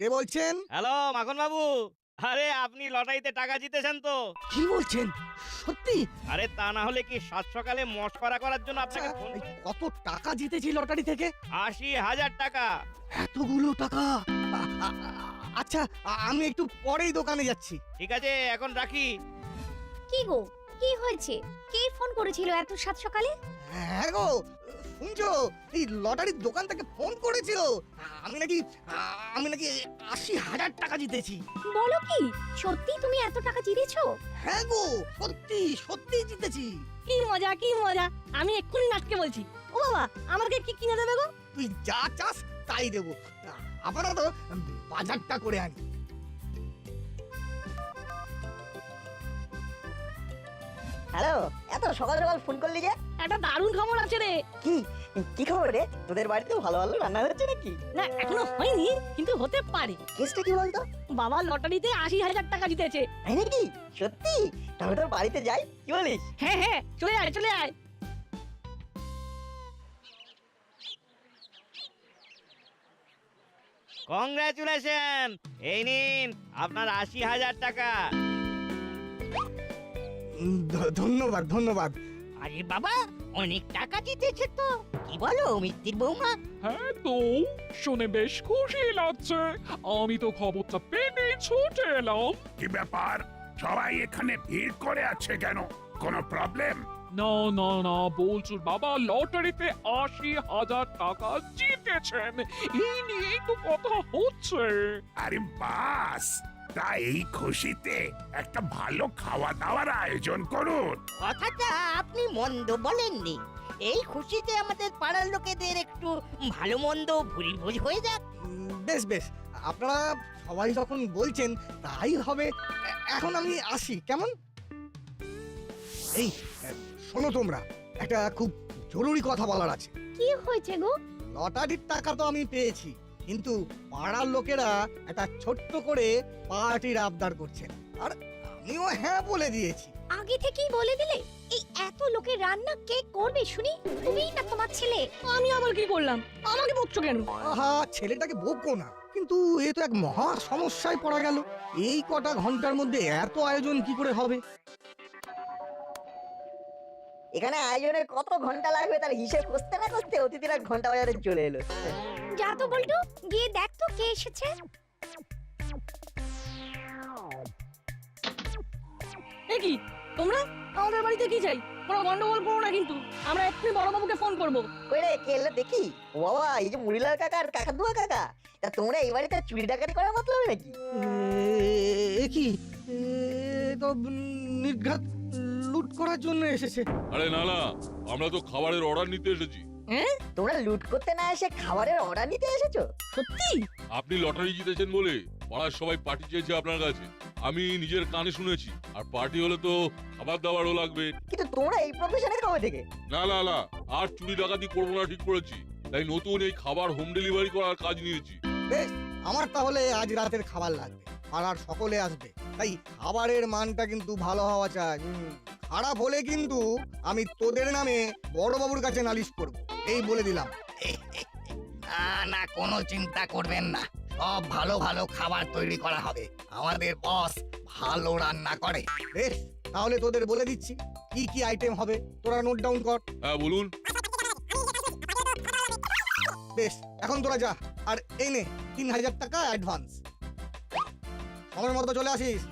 কে বলছেন? হ্যালো মাখন বাবু, আরে আপনি লটারিতে টাকা জিতেছেন তো? কি বলছেন? সত্যি? আরে তা না হলে কি সাত সকালে মশকরা করার জন্য আপনাকে ফোন এই কত টাকা জিতেছি লটারি থেকে? 80,000 টাকা। এতগুলো টাকা? আচ্ছা, আমি একটু পরেই দোকানে যাচ্ছি। ঠিক আছে, এখন রাখি। কি গো, কি হয়েছে? কে ফোন করেছিল এত সাত সকালে? হ্যাঁ গো, শুনছো? এই লটারির দোকান থেকে ফোন করেছিল। আমি নাকি 80,000 টাকা জিতেছি। বলো কি, সত্যি তুমি এত টাকা জিতেছো? হ্যাঁ গো, সত্যি সত্যি জিতেছি। কি মজা কি মজা, আমি এক্ষুনি নাটকে বলছি। ও বাবা, আমাকে কি কিনে দেবে গো? তুই যা চাস তাই দেবো। আপাতত বাজারটা করে আনি। হ্যালো, এত সকাল সকাল ফোন করলি যে? একটা দারুণ খবর আছে রে। কি কি খবর রে? তোদের বাড়িতে ভালো ভালো রান্না হচ্ছে নাকি? না এখনো হয়নি, কিন্তু হতে পারে। কেসটা কি বলতো? বাবা লটারিতে 80,000 টাকা জিতেছে। তাই নাকি? সত্যি? তাহলে তোর বাড়িতে যাই, কি বলিস? হ্যাঁ হ্যাঁ, চলে আয় চলে আয়। কংগ্রাচুলেশন, এই নিন আপনার 80,000 টাকা। ধন্যবাদ ধন্যবাদ। আরে বাবা, অনেক টাকা জিতেছে তো। কি বলো মিত্তির বৌমা? হ্যাঁ তো, শুনে বেশ খুশি লাগছে। আমি তো খবরটা পেয়ে ছুটে এলাম। কি ব্যাপার, সবাই এখানে ভিড় করে আছে কেন? কোনো প্রবলেম? না না না, বলছুর বাবা লটারিতে 80,000 টাকা জিতেছেন, এই নিয়েই তো কথা হচ্ছে। আরে বাস, তা এই খুশিতে একটা ভালো খাওয়া দাওয়ার আয়োজন করুন। কথাটা আপনি মন্দ বলেননি। এই খুশিতে আমাদের পাড়ার লোকেদের একটু ভালো মন্দ ভুরি ভোজ হয়ে যাক। বেশ বেশ, আপনারা সবাই যখন বলছেন তাই হবে। এখন আমি আসি, কেমন? এই শোনো, তোমরা একটা খুব জরুরি কথা বলার আছে। কি হয়েছে গো? লটারির টাকা তো আমি পেয়েছি, কিন্তু পাড়ার লোকেরা একটা ছোট্ট করে পার্টির আবদার করছেন, আর আমিও হ্যাঁ বলে দিয়েছি। আগে থেকেই বলে দিলে? এই এত লোকের রান্না কে করবে শুনি? তুমিই না তোমার ছেলে? আমি আবার কি করলাম? আমাকে বকছো কেন? আহা, ছেলেটাকে বকবো না, কিন্তু এ তো এক মহা সমস্যায় পড়া গেল। এই কটা ঘন্টার মধ্যে এত আয়োজন কি করে হবে? এখানে আয়োজনের কত ঘন্টা লাগবে তার হিসেব করতে না করতে অতিথিরা ঘন্টা বাজারে চলে এলো। যা তো বল্টু, গিয়ে দেখ তো কে এসেছে। এ কি, তোমরা আমাদের বাড়িতে কি চাই? কোনো গন্ডগোল করো না কিন্তু, আমরা এক্ষুনি বড়বাবুকে ফোন করবো। কই রে, কে এলো দেখি? ও বাবা, এই যে মুড়িলাল কাকা আর কাকাতুয়া কাকা। তা তোমরা এই বাড়িতে চুরি ডাকাতি করার মতলব নাকি? এ কি, এ তো নির্ঘাত লুট করার জন্য এসেছে। আরে না না, আমরা তো খাবারের অর্ডার নিতে এসেছি। তোমরা লুট করতে না এসে খাবারের অর্ডার নিতে এসেছো? সত্যি? আপনি লটারি জিতেছেন বলে পাড়ার সবাই পার্টি চেয়েছে আপনার কাছে। আমি নিজের কানে শুনেছি, আর পার্টি হলে তো খাবার দাবারও লাগবে। কিন্তু তোমরা এই প্রফেশনে কবে থেকে? না না না, আর চুরি ডাকাতি করবো না ঠিক করেছি, তাই নতুন এই খাবার হোম ডেলিভারি করার কাজ নিয়েছি। বেশ, আমার তাহলে আজ রাতের খাবার লাগবে, পাড়ার সকলে আসবে, তাই খাবারের মানটা কিন্তু ভালো হওয়া চাই। খারাপ হলে কিন্তু আমি তোদের নামে বড়বাবুর কাছে নালিশ করব, এই বলে দিলাম। না না, কোনো চিন্তা করবেন না, সব ভালো ভালো খাবার তৈরি করা হবে। আমাদের বস ভালো রান্না করে। বেশ, তাহলে তোদের বলে দিচ্ছি কি কি আইটেম হবে, তোরা নোট ডাউন কর। হ্যাঁ বলুন। বেশ, এখন তোরা যা, আর এই নে 3,000 টাকা অ্যাডভান্স। সময় মতো চলে আসিস।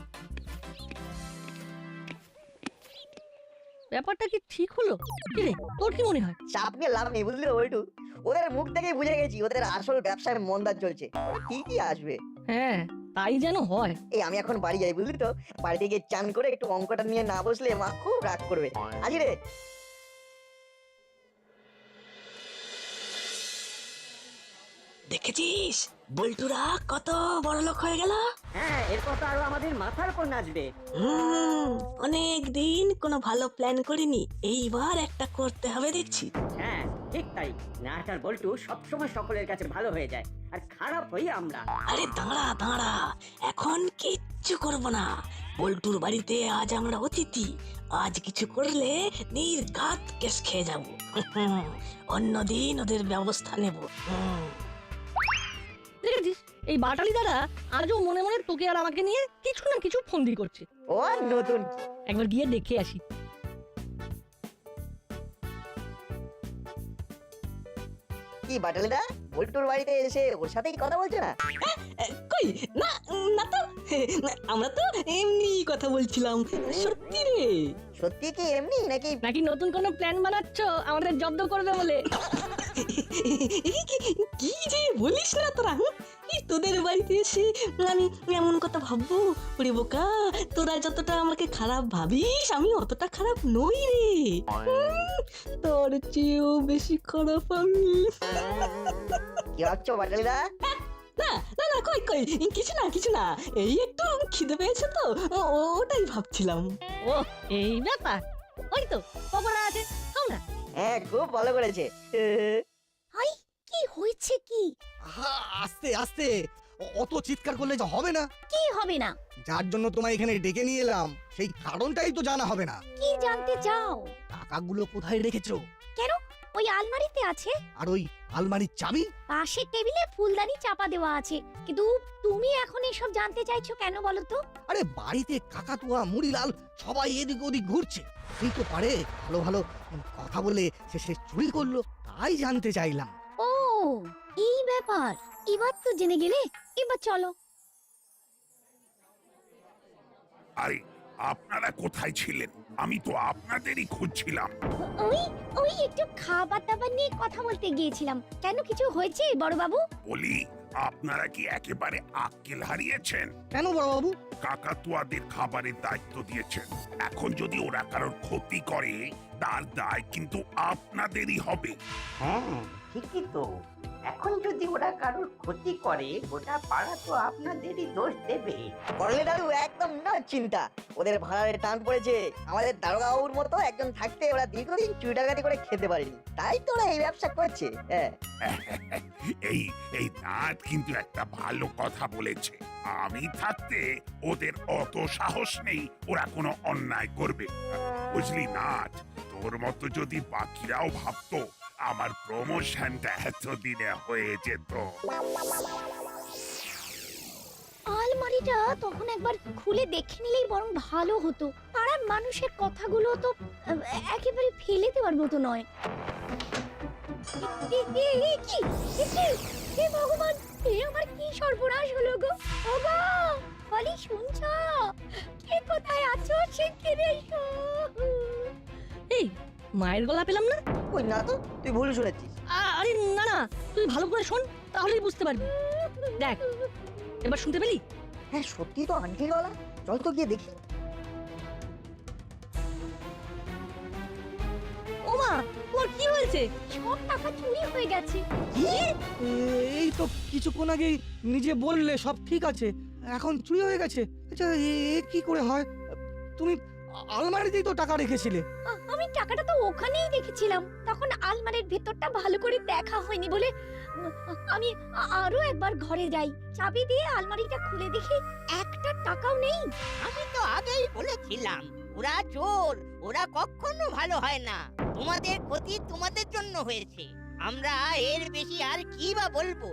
ব্যাপারটা কি ঠিক হলো? কি রে, তোর কি মনে হয়? চাপ নিয়ে লাভ নেই, বুঝলি ওইটু? ওদের মুখ থেকেই বুঝে গেছি ওদের আসল ব্যবসায় মন্দা চলছে। কি কি আসবে? হ্যাঁ, তাই যেন হয়। এই আমি এখন বাড়ি যাই, বুঝলি তো? বাড়িতে গিয়ে চান করে একটু অঙ্কটা নিয়ে না বসলে মা খুব রাগ করবে। আজি রে। দেখেছিস বল্টুরা কত বড় লোক হয়ে গেল? হ্যাঁ, এরপর তো আরো আমাদের মাথার উপর নাচবে। অনেক দিন কোনো ভালো প্ল্যান করিনি, এইবার একটা করতে হবে দেখছি। হ্যাঁ ঠিক তাই, নাট আর বল্টু সবসময় সকলের কাছে ভালো হয়ে যায়, আর খারাপ হই আমরা। আরে দাঁড়া দাঁড়া, এখন কিচ্ছু করব না। বল্টুর বাড়িতে আজ আমরা অতিথি, আজ কিছু করলে নির্ঘাত কেস খেয়ে যাব। অন্যদিন ওদের ব্যবস্থা নেব। দেখেছিস, এই বাটালি দাদা আজও মনে মনে তোকে আর আমাকে নিয়ে কিছু না কিছু ফন্দি করছে। ও আর নতুন কি? একবার গিয়ে দেখে আসি। কি বাটালিদা বল্টুর বাড়িতে এসে ওর সাথেই কথা বলছে না? কই না না তো আমরা তো এমনি কথা বলছিলাম। সত্যি রে? সত্যি কি এমনি নাকি? নাকি নতুন কোনো প্ল্যান বানাচ্ছ আমাদের জব্দ করবে বলে? কি যে বলিস না তোরা, তোদের বাড়িতে এসে আমি এমন কথা ভাববো? ওরে বোকা, তোরা যতটা আমাকে খারাপ ভাবিস আমি অতটা খারাপ নই রে। তোর চেয়েও বেশি খারাপ আমি। কি ভাবছো বাটালিদা? না না না, কই কই কিছু না এই একটু খিদে পেয়েছে তো ওটাই ভাবছিলাম। ও এই ব্যাপার, ওই তো পকোড়া আছে, খাও না। হ্যাঁ খুব ভালো করেছে। হাই, কি হয়েছে কি? আহা, আস্তে আস্তে, অত চিৎকার করলে যে হবে না। কি হবে না? যার জন্য তোমায় এখানে ডেকে নিয়ে এলাম সেই কারণটাই তো জানা হবে না। কি জানতে চাও? টাকাগুলো কোথায় রেখেছো? কেন, ওই আলমারিতে আছে। আর ওই আলমারির চাবি? পাশের টেবিলে ফুলদানি চাপা দেওয়া আছে। কিন্তু তুমি এখন এসব জানতে চাইছো কেন বলো তো? আরে বাড়িতে কাকাতুয়া মুড়িলাল সবাই এদিক ওদিক ঘুরছে, এই তো পারে ভালো ভালো কথা বলে সে চুরি করলো, তাই জানতে চাইলাম। ও এই ব্যাপার, এবার তো জেনে গেলে। এবার চলো। আরে আপনারা কোথায় ছিলেন? আমি তো আপনাদেরই খুঁজছিলাম। ওই ওই একটু খাবার দাবার নিয়ে কথা বলতে গিয়েছিলাম। কেন, কিছু হয়েছে বড় বাবু? বলি, আপনারা কি একেবারে আক্কেল হারিয়েছেন? কেন বড়বাবু? কাকাতুয়াদের খাবারের দায়িত্ব দিয়েছেন, এখন যদি ওরা কারোর ক্ষতি করে তার দায় কিন্তু আপনাদেরই হবে। হ্যাঁ ঠিকই তো, এখন যদি ওরা কারোর ক্ষতি করে গোটা পাড়া তো আপনাদেরই দোষ দেবে। করলে দাদু একদম না চিন্তা, ওদের ভাড়ারে টান পড়েছে। আমাদের দারোগা বাবুর মতো একজন থাকতে ওরা দীর্ঘদিন চুরি ডাকাতি করে খেতে পারেনি, তাই তো ওরা এই ব্যবসা করছে। হ্যাঁ এই এই নাট কিন্তু একটা ভালো কথা বলেছে। আমি থাকতে ওদের অত সাহস নেই ওরা কোনো অন্যায় করবে, বুঝলি নাট? তোর মতো যদি বাকিরাও ভাবতো আমার প্রমোশনটা এতদিনে হয়ে যেত। আলমারিটা তখন একবার খুলে দেখে নিলেই বরং ভালো হতো। পাড়ার মানুষের কথাগুলো তো একেবারে ফেলে দেওয়ার মতো নয়। হে ভগবান, এ আমার কি সর্বনাশ হলো গো! ওগো বলি, শুনছো? কে কোথায় আছো শিগগির এসো। এই মায়ের গলা পেলাম না। ওই না তো, তুই ভুল শুনেছিস। আরে না না, তুই ভালো করে শোন, তাহলেই বুঝতে পারবি। দেখ এবার শুনতে পেলি? হ্যাঁ সত্যি তো আন্টির গলা, চল তো গিয়ে দেখি। ওমা, তোর কি হয়েছে? সব টাকা চুরি হয়ে গেছে। কি? এই তো কিছুক্ষণ আগেই নিজে বললে সব ঠিক আছে, এখন চুরি হয়ে গেছে। আচ্ছা এ কি করে হয়? তুমি আলমারিতেই তো টাকা রেখেছিলে। আমি টাকাটা তো ওখানেই রেখেছিলাম, তখন আলমারির ভেতরটা ভালো করে দেখা হয়নি বলে আমি আরো একবার ঘরে যাই। চাবি দিয়ে আলমারিটা খুলে দেখি একটা টাকাও নেই। আমি তো আগেই বলেছিলাম ওরা চোর, ওরা কখনো ভালো হয় না। তোমাদের ক্ষতি তোমাদের জন্য হয়েছে, আমরা এর বেশি আর কি বা বলবো।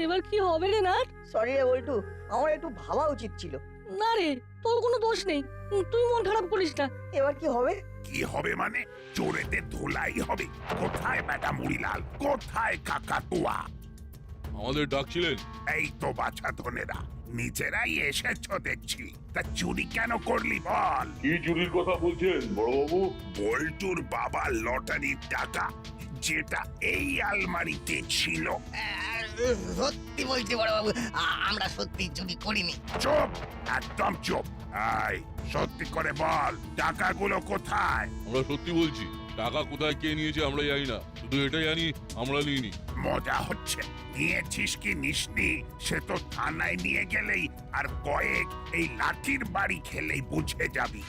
এবার কি হবে রে নাট? সরি রে বল্টু, আমার একটু ভাবা উচিত ছিল। না রে, তোর কোনো দোষ নেই, তুই মন খারাপ করিস না। এবার কি হবে? কি হবে মানে? চোরেদের ধোলাই হবে। কোথায় ম্যাডাম মুড়িলাল, কোথায় কাকাতুয়া? আমাদের ডাকছিলেন? এই তো বাছা ধনেরা, নিজেরাই এসেছো দেখছি। তা চুরি কেন করলি বল? কি চুরির কথা বলছেন বড়বাবু? বল্টুর বাবার লটারির টাকা, যেটা এই আলমারিতে ছিল। সত্যি বলছি বড় বাবু, আমরা সত্যি চুরি করিনি। চুপ, একদম চুপ। এই সত্যি করে বল, টাকাগুলো কোথায়? আমরা সত্যি বলছি, টাকা কোথায় কে নিয়েছে আমরা জানি না, শুধু এটা জানি আমরা নিইনি। মজা হচ্ছে? নিয়েছিস কি নিসনি সে তো থানায় নিয়ে গেলেই আর কয়েক এই লাঠির বাড়ি খেলেই বুঝে যাবি।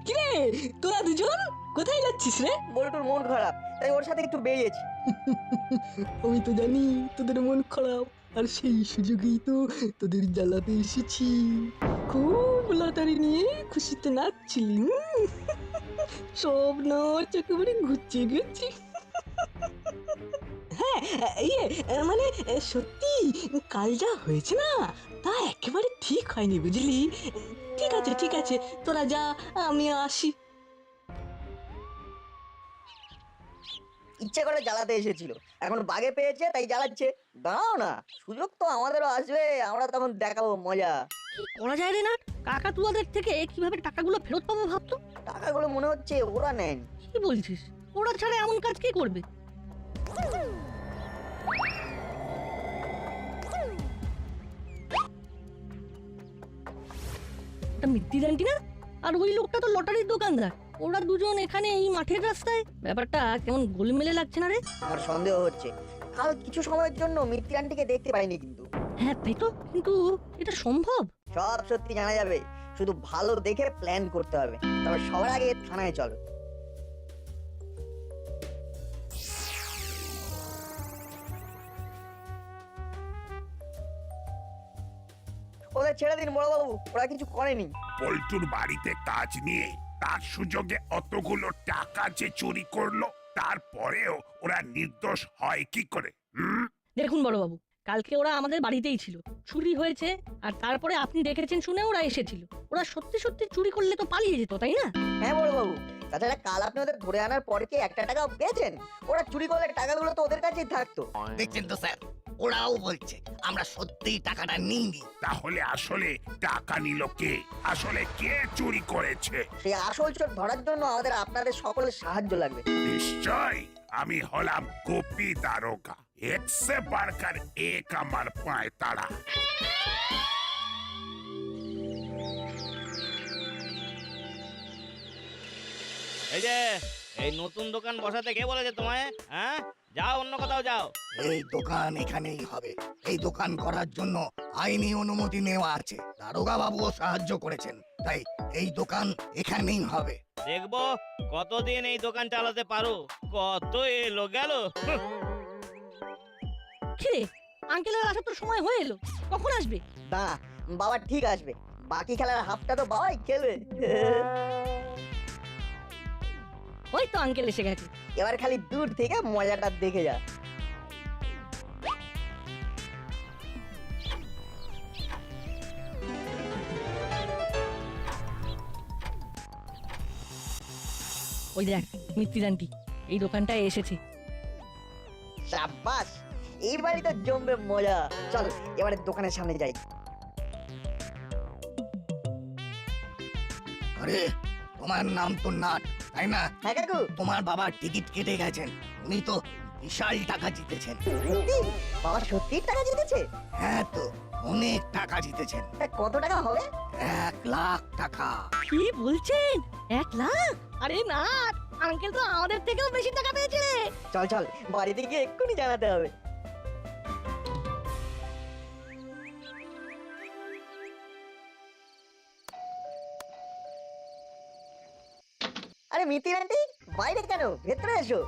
কিরে তোরা দুজন কোথায় যাচ্ছিস রে? বল্টুর মন খারাপ, তাই ওর সাথে একটু বেরিয়েছি। আমি তো জানি তোদের মন খারাপ, আর সেই সুযোগেই তো তোদের জ্বালাতে এসেছি। খুব লটারি নিয়ে খুশিতে নাচছিলি। স্বপ্ন চোখে ঘুরছে গেছি। হ্যাঁ, ইয়ে মানে সত্যি কাল যা হয়েছে না তা একেবারে ঠিক হয়নি বুঝলি। ঠিক আছে তোরা যা, আমি আসি। ইচ্ছে করে জ্বালাতে এসেছিল, এখন বাগে পেয়েছে তাই জ্বালাচ্ছে। দাঁড়াও না, সুযোগ তো আমাদেরও আসবে, আমরা তখন দেখাবো মজা। কি করা যায় রে না? কাকাতুয়াদের থেকে কিভাবে টাকাগুলো ফেরত পাবো ভাবতো। টাকাগুলো মনে হচ্ছে ওরা নেন। কি বলছিস? ওরা ছাড়া এমন কাজ কে করবে? এটা মিত্তির আন্টি না? আর ওই লোকটা তো লটারির দোকানদার। ওরা দুজন এখানে এই মাঠের রাস্তায়, ব্যাপারটা কেমন গোলমেলে লাগছে না রে? আমার সন্দেহ হচ্ছে কাল কিছু সময়ের জন্য মিত্তি আন্টিকে দেখতে পাইনি কিন্তু। হ্যাঁ তাই তো, কিন্তু এটা সম্ভব? সব সত্যি জানা যাবে, শুধু ভালো দেখে প্ল্যান করতে হবে। তবে সবার আগে থানায় চলো। ওদের ছেড়ে দিন বড়বাবু, ওরা কিছু করেনি। পল্টুর বাড়িতে কাজ নিয়ে তার সুযোগে অতগুলো টাকা যে চুরি করলো, তারপরেও ওরা নির্দোষ হয় কি করে? দেখুন বড়বাবু, কালকে ওরা আমাদের বাড়িতেই ছিল, চুরি হয়েছে, আর তারপরে আপনি ডেকেছেন শুনে ওরা এসেছিল। ওরা সত্যি সত্যি চুরি করলে তো পালিয়ে যেত, তাই না? হ্যাঁ বড়বাবু, তাছাড়া কাল আপনি ওদের ধরে আনার পরে কি একটা টাকাও পেয়েছেন? ওরা চুরি করলে টাকাগুলো তো ওদের কাছেই থাকতো। দেখছেন তো স্যার, ওরাও বলছে আমরা সত্যিই টাকাটা নিইনি। তাহলে আসলে টাকা নিল কে? আসলে কে চুরি করেছে? সেই আসল চোর ধরার জন্য আমাদের আপনাদের সকলের সাহায্য লাগবে। নিশ্চয় আমি হলাম গোপী দারোগা। একসে বারকার এক আমার পায় তারা। এই যে এই নতুন দোকান বসাতে কে বলেছে তোমায়? হ্যাঁ, যাও অন্য কোথাও যাও। এই দোকান এখানেই হবে। এই দোকান করার জন্য আইনি অনুমতি নেওয়া আছে, দারোগা বাবুও সাহায্য করেছেন, তাই এই দোকান এখানেই হবে। দেখবো কতদিন এই দোকান চালাতে পারো। কত এলো গেল। কিরে, আঙ্কেলের আসার তো সময় হয়ে এলো, কখন আসবে? না বাবা ঠিক আসবে, বাকি খেলার হাফটা তো বাবাই খেলবে। ওই তো আঙ্কেল এসে গেছে। এবার খালি দূর থেকে মজাটা দেখে যা। ওই দেখ মিত্তির আন্টি এই দোকানটায় এসেছে। সাব্বাস, এইবারই তো জমবে মজা। চল এবারে দোকানের সামনে যাই। আরে তোমার নাম তো নাট, তাই না? হ্যাঁ কাকু। তোমার বাবা টিকিট কেটে গেছেন, উনি তো বিশাল টাকা জিতেছেন। বাবা সত্যি টাকা জিতেছে? হ্যাঁ তো, অনেক টাকা জিতেছেন। কত টাকা হবে? 1 লাখ টাকা। কি বলছেন? 1 লাখ? আরে না, আঙ্কেল তো আমাদের থেকেও বেশি টাকা পেয়েছে। চল চল, বাড়িতে গিয়ে এক্ষুনি জানাতে হবে। আরে মিতির আন্টি, বাইরে কেন? ভেতরে এসো।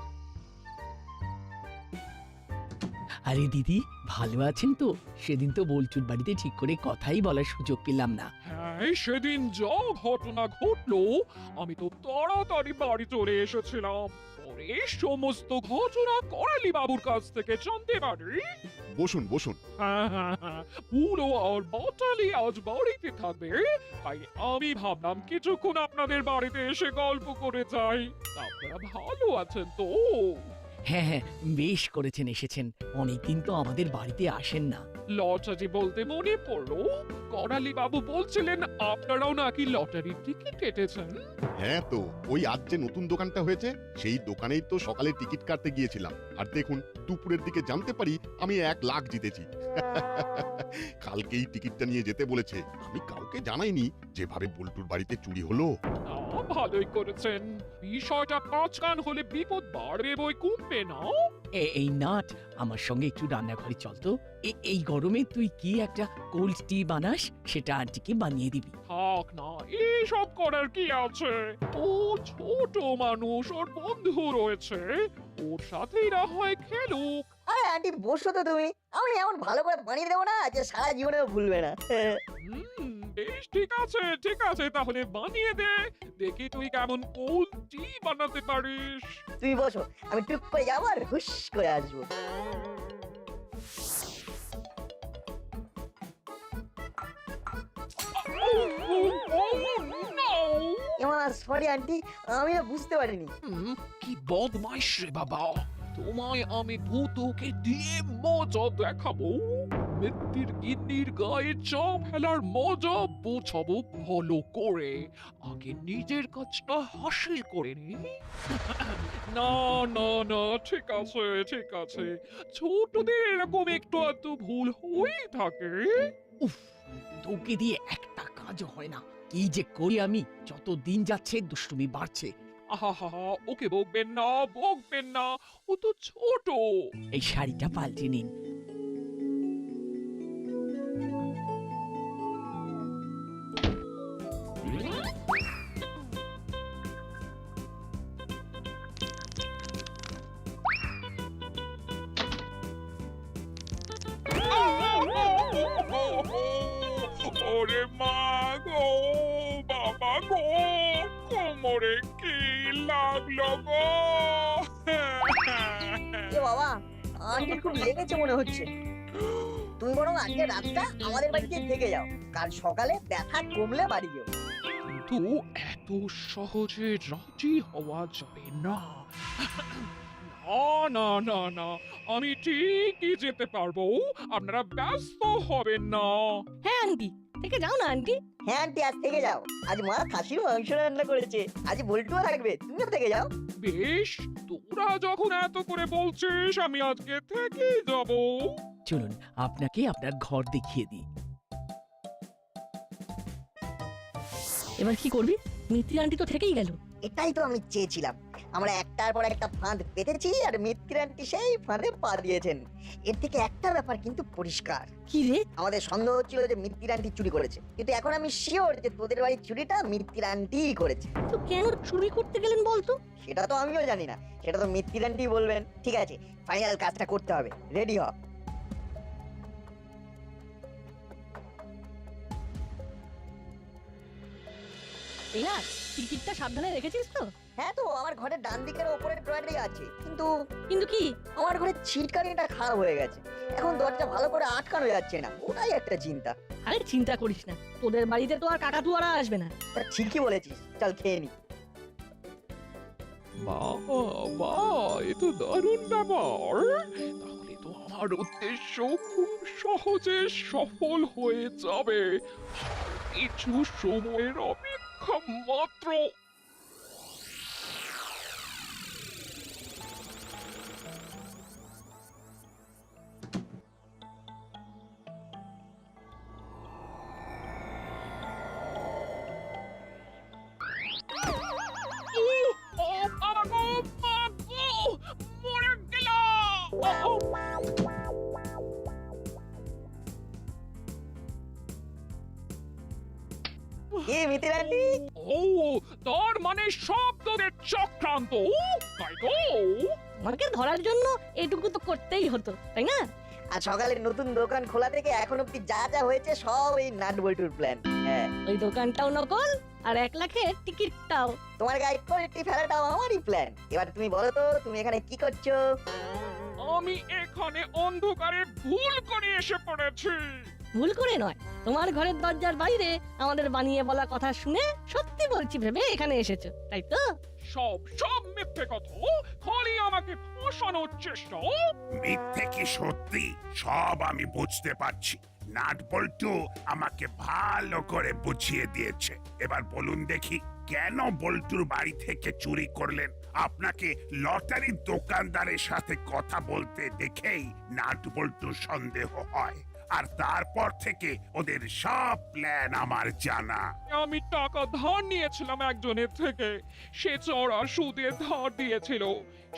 আরে দিদি, ভালো আছেন তো? সেদিন তো বলচুর বাড়িতে ঠিক করে কথাই বলার সুযোগ পেলাম না। হ্যাঁ, সেদিন যা ঘটনা ঘটলো আমি তো তাড়াতাড়ি বাড়ি চলে এসেছিলাম। পরে সমস্ত ঘটনা করালি বাবুর কাছ থেকে জানতে পারি। বসুন বসুন। হ্যাঁ, পুরো আর বাটালি আজ বাড়িতে থাকবে, তাই আমি ভাবলাম কিছুক্ষণ আপনাদের বাড়িতে এসে গল্প করে যাই। আপনারা ভালো আছেন তো? হ্যাঁ, বেশ করেছেন এসেছেন, অনেকদিন তো আমাদের বাড়িতে আসেন না। লটারি বলতে মনে পড়লো, করালি বাবু বলছিলেন আপনারাও নাকি লটারির টিকিট কেটেছেন। হ্যাঁ তো, ওই আজ যে নতুন দোকানটা হয়েছে সেই দোকানেই তো সকালে টিকিট কাটতে গিয়েছিলাম, আর দেখুন দুপুরের দিকে জানতে পারি আমি 1 লাখ জিতেছি। কালকেই টিকিটটা নিয়ে যেতে বলেছে, আমি কাউকে জানাইনি। যেভাবে বল্টুর বাড়িতে চুরি হলো। ভালোই করেছেন, বিষয়টা পাঁচ কান হলে বিপদ বাড়বে বই কমবে না। এই নাট, আমার সঙ্গে একটু রান্নাঘরে চল তো। এই গরমে তুই কি একটা কোল্ড টি বানাস, সেটা আন্টিকে বানিয়ে দিবি। থাক না, এইসব করার কি আছে? ও ছোট মানুষ, ওর বন্ধু রয়েছে, ওর সাথেই না হয় খেলুক। আরে আন্টি বসো তো তুমি, আমি এমন ভালো করে বানিয়ে দেবো না যে সারা জীবনেও ভুলবে না। বেশ ঠিক আছে তাহলে বানিয়ে দে, দেখি তুই কেমন কোল্ড টি বানাতে পারিস। তুমি বসো, আমি টুক করে যাবো আর হুশ করে আসবো। সরি আন্টি, আমি না বুঝতে পারিনি। কি বদমাইশ রে বাবা, তোমায় আমি ভূতকে দিয়ে মজা দেখাবো। মিত্তির গিন্নির গায়ে চা ফেলার মজা বোঝাবো ভালো করে, আগে নিজের কাজটা হাসিল করে নি। না না না, ঠিক আছে, ছোটদের এরকম একটু আধটু ভুল হয়েই থাকে। উফ, তোকে দিয়ে একটা কাজ হয় না। কি যে করি আমি, যত দিন যাচ্ছে দুষ্টুমি বাড়ছে। আহা, ওকে বকবেন না, ও তো ছোট। এই শাড়িটা পাল্টে নিন। ওরে মা গো, বাবা গো, কোমরে কি লাগলো গো? এ বাবা, আন্টির খুব লেগেছে মনে হচ্ছে। তুমি বরং আজকে রাতটা আমাদের বাড়িতে থেকে যাও, কাল সকালে ব্যথা কমলে বাড়ি যেও। কিন্তু এত সহজে রাজি হওয়া যাবে না। না, আমি ঠিকই যেতে পারবো, আপনারা ব্যস্ত হবেন না। হ্যাঁ আন্টি, থেকে যাও না আন্টি। হ্যাঁ আন্টি, আজ থেকে যাও। আজ মা খাসির মাংস রান্না করেছে, আজ বল্টুও থাকবে, তুমিও থেকে যাও। বেশ, তোরা যখন এত করে বলছিস আমি আজকে থেকেই যাব। চলুন আপনাকে আপনার ঘর দেখিয়ে দিই। এবার কি করবি? মিত্রি আন্টি তো থেকেই গেল। এটাই তো আমি চেয়েছিলাম। আমরা একটার পর একটা ফাঁদ পেতেছি আর মিত্তির আন্টি সেই ফাঁদে পা দিয়েছেন। এর থেকে একটা ব্যাপার কিন্তু পরিষ্কার। কি রে? আমাদের সন্দেহ ছিল যে মিত্তির আন্টি চুরি করেছে, কিন্তু এখন আমি শিওর যে তোদের বাড়ির চুরিটা মিত্তির আন্টিই করেছে। তো কেন চুরি করতে গেলেন বলতো? সেটা তো আমিও জানি না, সেটা তো মিত্তির আন্টি বলবেন। ঠিক আছে, ফাইনাল কাজটা করতে হবে, রেডি হ। এই না, টিকিটটা সাবধানে রেখেছিস তো? হ্যাঁ তো, আমার ঘরের ডান দিকের ওপরের ড্রয়ারেই আছে, কিন্তু কিন্তু কি? আমার ঘরের ছিটকানিটা খারাপ হয়ে গেছে, এখন দরজা ভালো করে আটকানো যাচ্ছে না, ওটাই একটা চিন্তা। আরে চিন্তা করিস না, তোদের বাড়িতে তো আর কাকাতুয়ারা আসবে না। তা ঠিকই বলেছিস, চল খেয়ে নি। বাবা, এ তো দারুণ ব্যাপার। তাহলে তো আমার উদ্দেশ্য খুব সহজে সফল হয়ে যাবে। কিছু সময়ের অপেক্ষা মাত্র। মরে গেল। কি মিত্তির আন্টি? ও, তার মানে সব তোদের চক্রান্ত, তাই তো? আমাকে ধরার জন্য এটুকু তো করতেই হতো, তাই না? আর সকালে নতুন দোকান খোলা থেকে এখন অব্দি যা যা হয়েছে সব এই নাট বল্টুর প্ল্যান। হ্যাঁ, ওই দোকানটাও নকল আর 1 লাখের টিকিটটাও। তোমার গায়ে কোয়ালিটি ফেলাটাও আমারই প্ল্যান। এবার তুমি বলো তো, তুমি এখানে কি করছো? আমি এখানে অন্ধকারে ভুল করে এসে পড়েছি। ভুল করে নয়, তোমার ঘরের দরজার বাইরে আমাদের বানিয়ে বলা কথা শুনে সত্যি বলছি ভেবে এখানে এসেছো, তাই তো? সব মিথ্যে কথা, খালি আমাকে ফাঁসানোর চেষ্টা। মিথ্যে কি সত্যি সব আমি বুঝতে পারছি। নাট বল্টু আমাকে ভালো করে বুঝিয়ে দিয়েছে। এবার বলুন দেখি, কেন বল্টুর বাড়ি থেকে চুরি করলেন? আপনাকে লটারির দোকানদারের সাথে কথা বলতে দেখেই নাট বল্টুর সন্দেহ হয়, আর তারপর থেকে ওদের সব প্ল্যান আমার জানা। আমি টাকা ধার নিয়েছিলাম একজনের থেকে, সে চড়া সুদে ধার দিয়েছিল।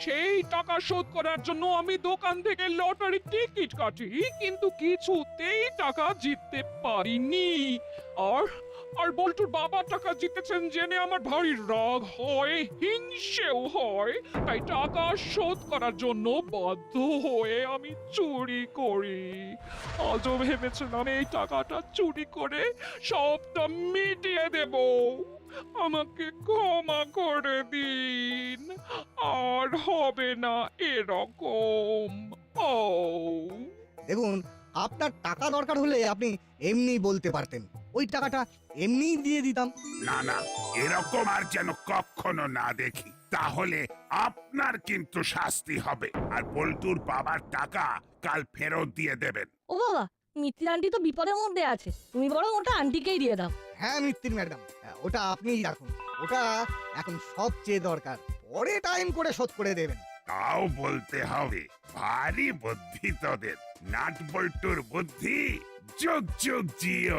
সেই টাকা শোধ করার জন্য আমি দোকান থেকে লটারি টিকিট কাটি, কিন্তু কিছুতেই টাকা জিততে পারিনি। আর আর বল্টুর বাবা টাকা জিতেছেন জেনে আমার ভারী রাগ হয়, হিংসেও হয়। তাই টাকা শোধ করার জন্য বাধ্য হয়ে আমি চুরি করি। আজও ভেবেছিলাম এই টাকাটা চুরি করে সবটা মিটিয়ে দেব। আমাকে ক্ষমা করে দিন, আর হবে না এরকম। ও দেখুন, আপনার টাকা দরকার হলে আপনি এমনি বলতে পারতেন, ওই টাকাটা এমনিই দিয়ে দিতাম। না না, এরকম আর যেন কখনো না দেখি, তাহলে আপনার কিন্তু শাস্তি হবে। আর বল্টুর বাবার টাকা কাল ফেরত দিয়ে দেবেন। ও বাবা, মিত্তির আন্টি তো বিপদের মধ্যে আছে, তুমি বরং ওটা আন্টিকেই দিয়ে দাও। হ্যাঁ মিত্তির ম্যাডাম, ওটা আপনিই রাখুন, ওটা এখন সবচেয়ে দরকার, পরে টাইম করে শোধ করে দেবেন। তাও বলতে হবে, ভারী বুদ্ধি তোদের। নাট বল্টুর বুদ্ধি যুগ যুগ জিও।